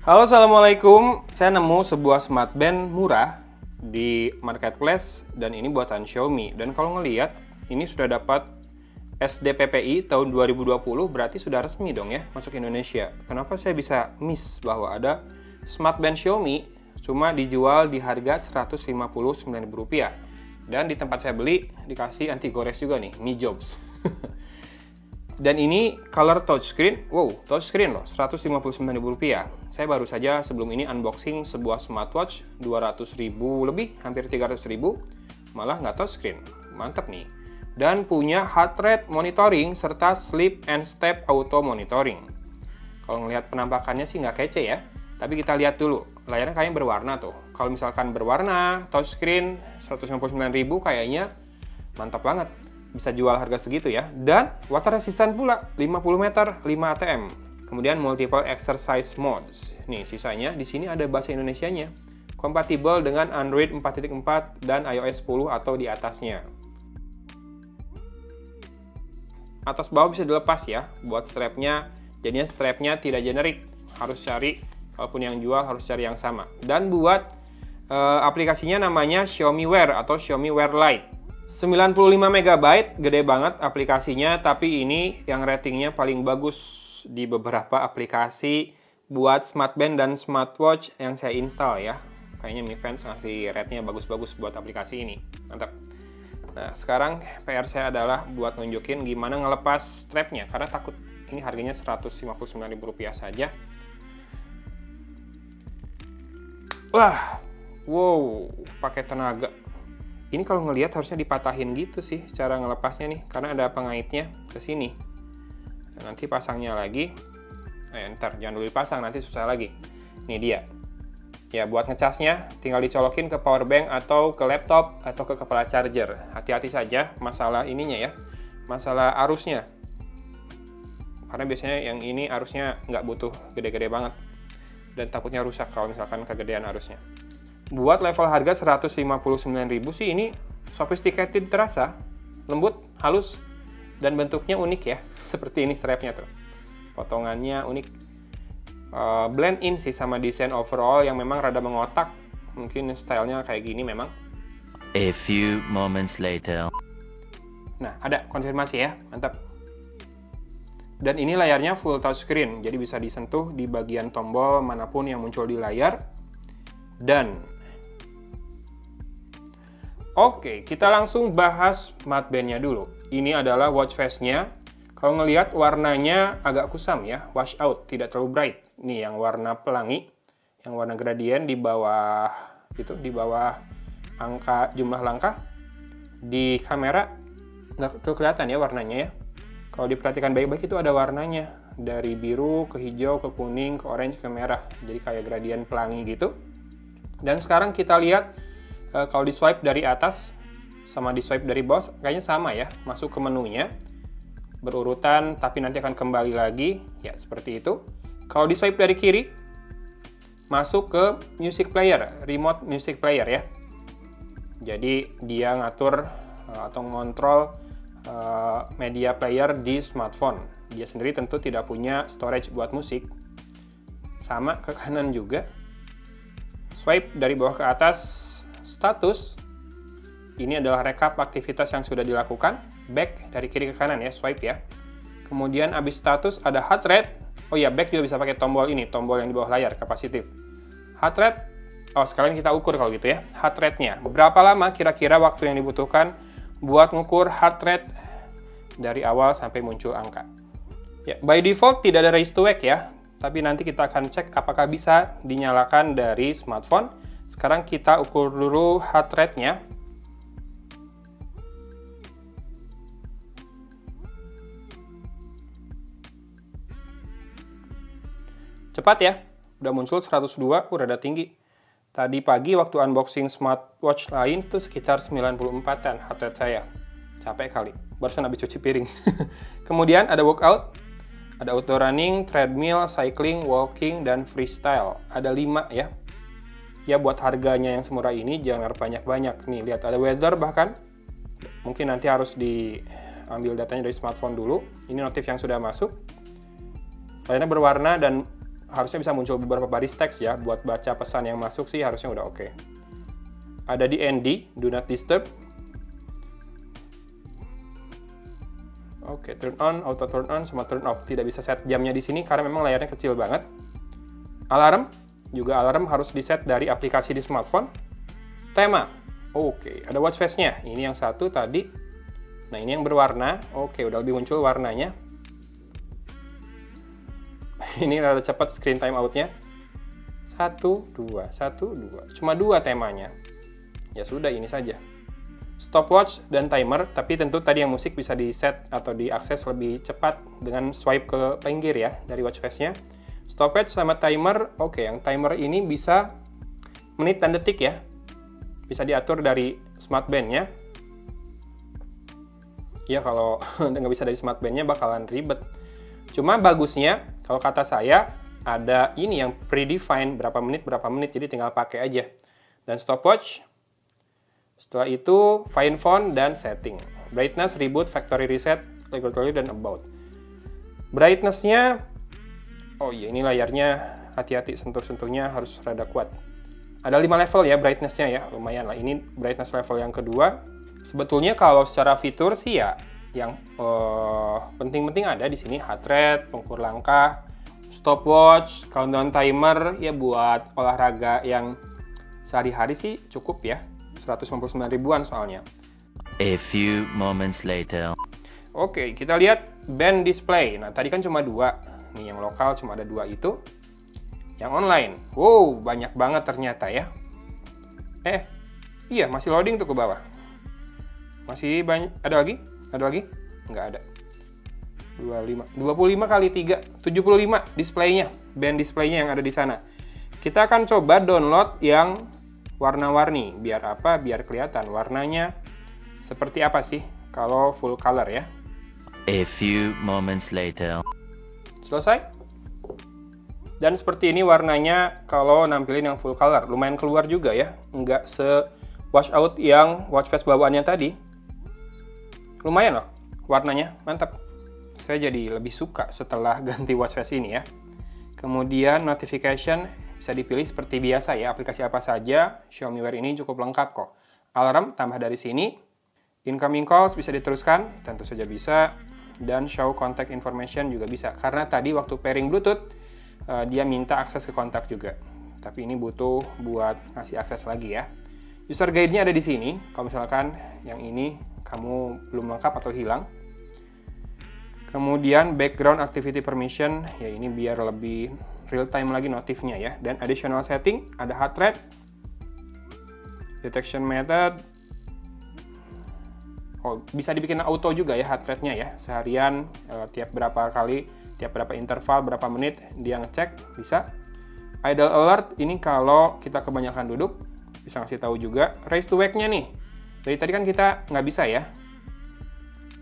Halo, assalamualaikum. Saya nemu sebuah smartband murah di marketplace dan ini buatan Xiaomi. Dan kalau ngelihat ini sudah dapat SDPPI tahun 2020, berarti sudah resmi dong ya masuk Indonesia. Kenapa saya bisa miss bahwa ada smartband Xiaomi cuma dijual di harga Rp159.000. Dan di tempat saya beli dikasih anti gores juga nih, Mi Jobs. Dan ini color touchscreen, wow, touchscreen loh, Rp159.000. Saya baru saja sebelum ini unboxing sebuah smartwatch 200.000 lebih, hampir 300.000, malah nggak touchscreen, mantap nih. Dan punya heart rate monitoring serta sleep and step auto monitoring. Kalau ngelihat penampakannya sih nggak kece ya, tapi kita lihat dulu, layarnya kayaknya berwarna tuh. Kalau misalkan berwarna, touchscreen 159.000 kayaknya mantap banget. Bisa jual harga segitu ya. Dan water resistant pula, 50 meter, 5 ATM. Kemudian multiple exercise modes. Nih, sisanya di sini ada bahasa Indonesianya. Kompatibel dengan Android 4.4 dan iOS 10 atau di atasnya. Atas bawah bisa dilepas ya, buat strapnya. Jadinya strapnya tidak generik. Harus cari, kalaupun yang jual harus cari yang sama. Dan buat aplikasinya namanya Xiaomi Wear atau Xiaomi Wear Lite. 95 MB, gede banget aplikasinya, tapi ini yang ratingnya paling bagus di beberapa aplikasi buat smartband dan smartwatch yang saya install ya. Kayaknya Mi Fans ngasih rate-nya bagus-bagus buat aplikasi ini. Mantap. Nah, sekarang PR saya adalah buat nunjukin gimana ngelepas strapnya, karena takut ini harganya Rp159.000 saja. Wah, wow, pakai tenaga. Ini kalau ngelihat harusnya dipatahin gitu sih cara ngelepasnya nih, karena ada pengaitnya ke sini. Nah, nanti pasangnya lagi. Ntar jangan dulu dipasang, nanti susah lagi. Ini dia. Ya, buat ngecasnya tinggal dicolokin ke power bank atau ke laptop atau ke kepala charger. Hati-hati saja masalah ininya ya, masalah arusnya. Karena biasanya yang ini arusnya nggak butuh gede-gede banget. Dan takutnya rusak kalau misalkan kegedean arusnya. Buat level harga Rp159.000 sih ini sophisticated terasa, lembut, halus, dan bentuknya unik ya. Seperti ini strapnya tuh. Potongannya unik. Blend in sih sama desain overall yang memang rada mengotak. Mungkin stylenya kayak gini memang. A few moments later. Nah, ada konfirmasi ya, mantap. Dan ini layarnya full touchscreen, jadi bisa disentuh di bagian tombol manapun yang muncul di layar. Dan oke, kita langsung bahas smartband-nya dulu. Ini adalah watch face-nya. Kalau ngelihat warnanya agak kusam ya, wash out, tidak terlalu bright. Nih yang warna pelangi, yang warna gradient di bawah itu, di bawah angka jumlah langkah. Di kamera nggak kelihatan ya warnanya ya. Kalau diperhatikan baik-baik itu ada warnanya. Dari biru ke hijau, ke kuning, ke orange, ke merah. Jadi kayak gradient pelangi gitu. Dan sekarang kita lihat kalau di swipe dari atas sama di swipe dari bawah kayaknya sama ya, masuk ke menunya berurutan tapi nanti akan kembali lagi ya seperti itu. Kalau di swipe dari kiri masuk ke music player, remote music player ya. Jadi dia ngatur atau ngontrol media player di smartphone. Dia sendiri tentu tidak punya storage buat musik. Sama ke kanan juga. Swipe dari bawah ke atas, status, ini adalah rekap aktivitas yang sudah dilakukan. Back dari kiri ke kanan ya, swipe ya. Kemudian abis status ada heart rate. Oh ya, back juga bisa pakai tombol ini, tombol yang di bawah layar, kapasitif. Heart rate, oh sekalian kita ukur kalau gitu ya, heart rate-nya. Berapa lama kira-kira waktu yang dibutuhkan buat ngukur heart rate dari awal sampai muncul angka. Ya, by default tidak ada raise to wake ya, tapi nanti kita akan cek apakah bisa dinyalakan dari smartphone. Sekarang kita ukur dulu heart rate-nya. Cepat ya, udah muncul 102, udah tinggi. Tadi pagi waktu unboxing smartwatch lain itu sekitar 94-an heart rate saya. Capek kali, barusan habis cuci piring. Kemudian ada workout, ada outdoor running, treadmill, cycling, walking, dan freestyle. Ada 5 ya. Ya buat harganya yang semurah ini jangan banyak-banyak. Nih lihat ada weather bahkan. Mungkin nanti harus diambil datanya dari smartphone dulu. Ini notif yang sudah masuk. Layarnya berwarna dan harusnya bisa muncul beberapa baris teks ya, buat baca pesan yang masuk sih harusnya udah oke. Ada di ND, do not disturb. Oke, turn on, auto turn on, sama turn off. Tidak bisa set jamnya di sini karena memang layarnya kecil banget. Alarm, juga alarm harus di set dari aplikasi di smartphone. Tema, oke, ada watch face-nya. Ini yang satu tadi. Nah, ini yang berwarna. Oke, udah lebih muncul warnanya. Ini rada cepat screen time out-nya. 1, 2, 1, 2. Cuma 2 temanya. Ya sudah, ini saja. Stopwatch dan timer, tapi tentu tadi yang musik bisa di-set atau diakses lebih cepat dengan swipe ke pinggir ya, dari watch face-nya. Stopwatch sama timer, oke, yang timer ini bisa menit dan detik ya. Bisa diatur dari smart band-nya. Ya, kalau nggak bisa dari smart band-nya bakalan ribet. Cuma bagusnya, kalau kata saya, ada ini yang predefined berapa menit, jadi tinggal pakai aja. Dan stopwatch, setelah itu find phone dan setting. Brightness, reboot, factory reset, regulatory, dan about. Brightness-nya, oh iya, ini layarnya hati-hati, sentuh-sentuhnya harus rada kuat. Ada 5 level ya brightness-nya ya, lumayan lah. Ini brightness level yang kedua. Sebetulnya kalau secara fitur sih ya, yang penting-penting ada di sini, heart rate, pengukur langkah, stopwatch, countdown timer, ya buat olahraga yang sehari-hari sih cukup ya. 159 ribuan soalnya. A few moments later. Oke, kita lihat band display. Nah, tadi kan cuma 2. Nih, yang lokal cuma ada 2 itu. Yang online, wow, banyak banget ternyata ya. Iya, masih loading tuh ke bawah. Masih banyak, ada lagi? Ada lagi? Nggak ada. 25 kali 3, 75 displaynya, band displaynya yang ada di sana. Kita akan coba download yang warna-warni. Biar apa? Biar kelihatan warnanya seperti apa sih kalau full color ya. A few moments later. Selesai? Dan seperti ini warnanya kalau nampilin yang full color. Lumayan keluar juga ya. Nggak se-wash out yang watch face bawaannya tadi. Lumayan loh warnanya. Mantap. Saya jadi lebih suka setelah ganti watch face ini ya. Kemudian notification bisa dipilih seperti biasa ya, aplikasi apa saja. Xiaomi Wear ini cukup lengkap kok. Alarm tambah dari sini. Incoming calls bisa diteruskan, tentu saja bisa. Dan show contact information juga bisa. Karena tadi waktu pairing Bluetooth, dia minta akses ke kontak juga. Tapi ini butuh buat ngasih akses lagi ya. User guide-nya ada di sini. Kalau misalkan yang ini kamu belum lengkap atau hilang. Kemudian background activity permission, ya ini biar lebih real time lagi notifnya ya. Dan additional setting, ada heart rate, detection method. Oh, bisa dibikin auto juga ya heart rate-nya ya. Seharian, tiap berapa kali, tiap berapa interval, berapa menit dia ngecek, bisa. Idle alert, ini kalau kita kebanyakan duduk, bisa ngasih tahu juga. Raise to wake-nya nih, dari tadi kan kita nggak bisa ya.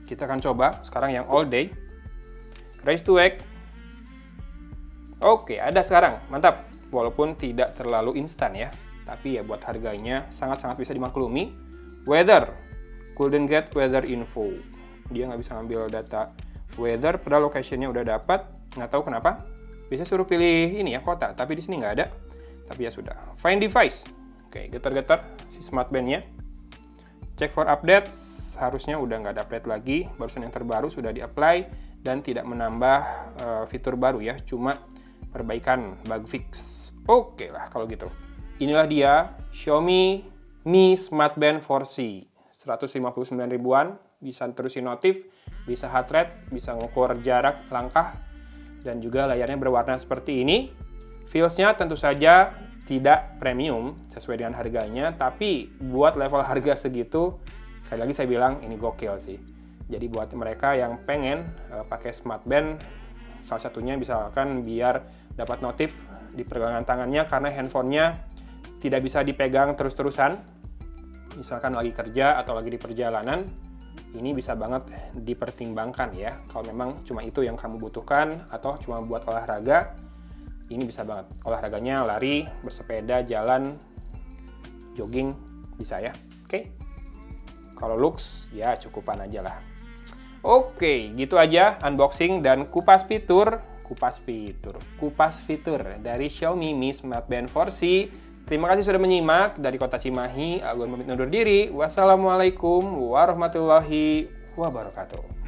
Kita akan coba sekarang yang all day. Raise to wake. Oke, ada sekarang. Mantap. Walaupun tidak terlalu instan ya. Tapi ya buat harganya sangat-sangat bisa dimaklumi. Weather. Couldn't get weather info. Dia nggak bisa ngambil data weather, padahal location-nya udah dapat. Nggak tahu kenapa. Bisa suruh pilih ini ya, kota. Tapi di sini nggak ada. Tapi ya sudah. Find device. Oke, getar-getar si smart band-nya. Check for updates. Harusnya udah nggak ada update lagi. Barusan yang terbaru sudah di-apply. Dan tidak menambah fitur baru ya. Cuma perbaikan bug fix. Oke lah kalau gitu. Inilah dia Xiaomi Mi Smart Band 4C. 159 ribuan. Bisa terusin notif. Bisa heart rate. Bisa ngukur jarak langkah. Dan juga layarnya berwarna seperti ini. Feels-nya tentu saja tidak premium sesuai dengan harganya, tapi buat level harga segitu, sekali lagi saya bilang ini gokil sih. Jadi buat mereka yang pengen pakai smart band, salah satunya misalkan biar dapat notif di pergelangan tangannya karena handphonenya tidak bisa dipegang terus-terusan, misalkan lagi kerja atau lagi di perjalanan, ini bisa banget dipertimbangkan ya. Kalau memang cuma itu yang kamu butuhkan atau cuma buat olahraga, ini bisa banget. Olahraganya lari, bersepeda, jalan, jogging, bisa ya. Oke. Kalau looks, ya cukupan aja lah. Oke, gitu aja unboxing dan kupas fitur, kupas fitur dari Xiaomi Mi Smart Band 4C. Terima kasih sudah menyimak. Dari Kota Cimahi, Agun pamit undur diri. Wassalamualaikum warahmatullahi wabarakatuh.